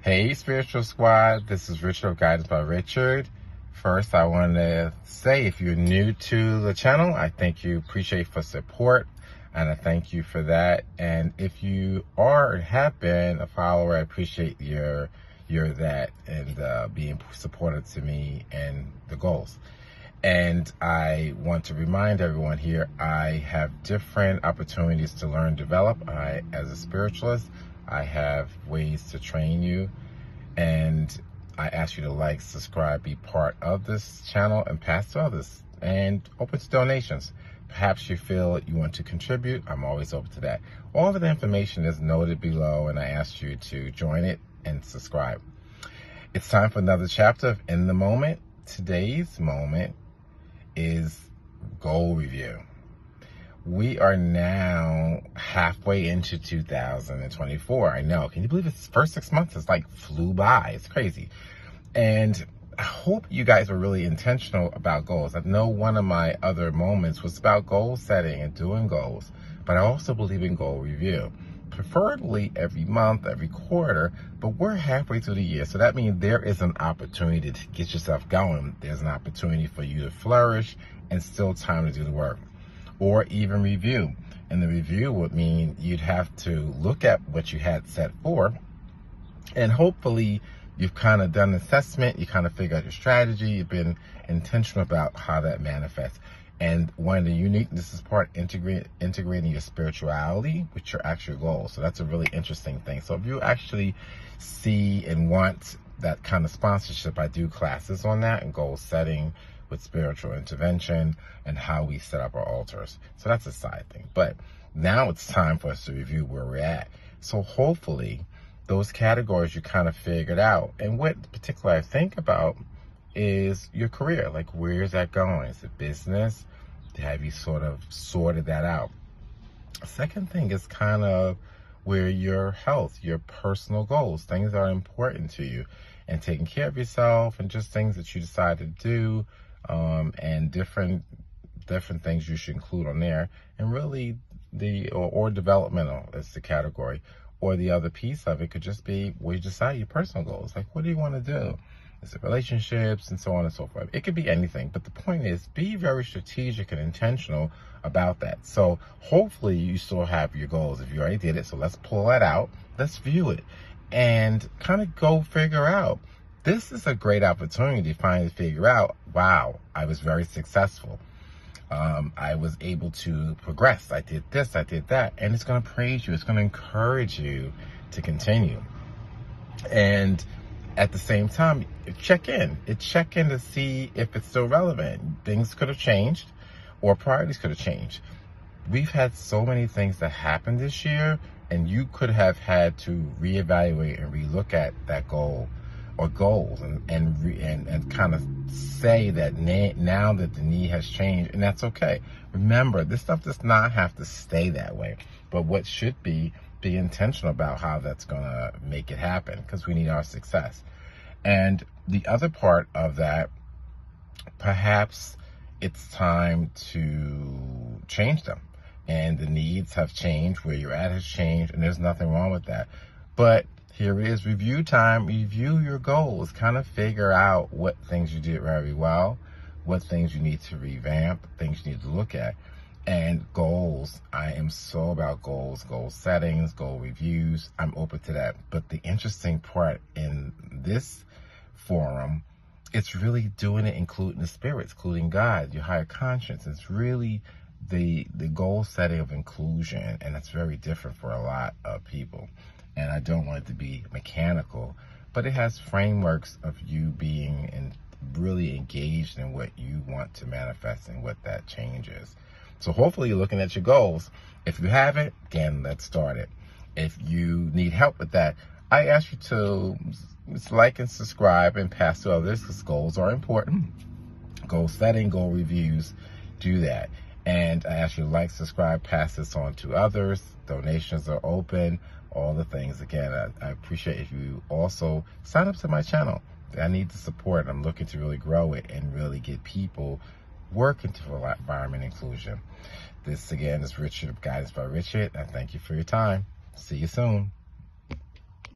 Hey, Spiritual Squad. This is Richard of Guidance by Richard. First, I want to say if you're new to the channel, I thank you, appreciate for support, and I thank you for that. And if you are or have been a follower, I appreciate your that and being supportive to me and the goals. And I want to remind everyone here, I have different opportunities to learn, develop. As a spiritualist, I have ways to train you. And I ask you to like, subscribe, be part of this channel, and pass to others. And open to donations. Perhaps you feel you want to contribute. I'm always open to that. All of the information is noted below, and I ask you to join it and subscribe. It's time for another chapter of In the Moment. Today's moment is goal review. We are now halfway into 2024. I know. Can you believe it's the first 6 months? It's like flew by. It's crazy. And I hope you guys are really intentional about goals. I know one of my other moments was about goal setting and doing goals, but I also believe in goal review. Preferably every month, every quarter, but we're halfway through the year. So that means there is an opportunity to get yourself going. There's an opportunity for you to flourish and still time to do the work. Or even review. And the review would mean you'd have to look at what you had set for, and hopefully you've kind of done an assessment, you kind of figure out your strategy, you've been intentional about how that manifests. And one of the uniqueness is part integrating your spirituality with your actual goals. So that's a really interesting thing. So if you actually see and want that kind of sponsorship, I do classes on that and goal setting with spiritual intervention and how we set up our altars. So that's a side thing. But now it's time for us to review where we're at. So hopefully those categories you kind of figured out. And what particularly I think about is your career. Like, where is that going? Is it business? Have you sort of sorted that out? Second thing is kind of where your health, your personal goals, things that are important to you, and taking care of yourself, and just things that you decide to do, and different things you should include on there. And really or developmental is the category. Or the other piece of it could just be where you decide your personal goals. Like, what do you want to do? Is it relationships and so on and so forth? It could be anything, but the point is be very strategic and intentional about that. So hopefully you still have your goals if you already did it. So let's pull that out. Let's view it and kind of go figure out. This is a great opportunity to finally figure out, wow, I was very successful. I was able to progress. I did this, I did that. And it's going to praise you. It's going to encourage you to continue. And at the same time, check in to see if it's still relevant. Things could have changed, or priorities could have changed. We've had so many things that happened this year, and you could have had to reevaluate and relook at that goal or goals and kind of say that now that the need has changed, and that's okay. Remember, this stuff does not have to stay that way, but what should be intentional about how that's going to make it happen, because we need our success. And the other part of that, perhaps it's time to change them, and the needs have changed, where you're at has changed, and there's nothing wrong with that. But here it is, review time. Review your goals, kind of figure out what things you did very well, what things you need to revamp, things you need to look at. And goals, I am so about goals, goal settings, goal reviews. I'm open to that. But the interesting part in this forum, it's really doing it, including the spirits, including God, your higher conscience. It's really the goal setting of inclusion, and that's very different for a lot of people. And I don't want it to be mechanical, but it has frameworks of you being really engaged in what you want to manifest and what that change is. So hopefully you're looking at your goals. If you haven't, again, let's start it. If you need help with that, I ask you to like and subscribe and pass to others, because goals are important. Goal setting, goal reviews, do that. And I ask you to like, subscribe, pass this on to others. Donations are open, all the things. Again, I appreciate if you also sign up to my channel. I need the support. I'm looking to really grow it and really get people working for environment inclusion. This again is Richard of Guidance by Richard. I thank you for your time. See you soon.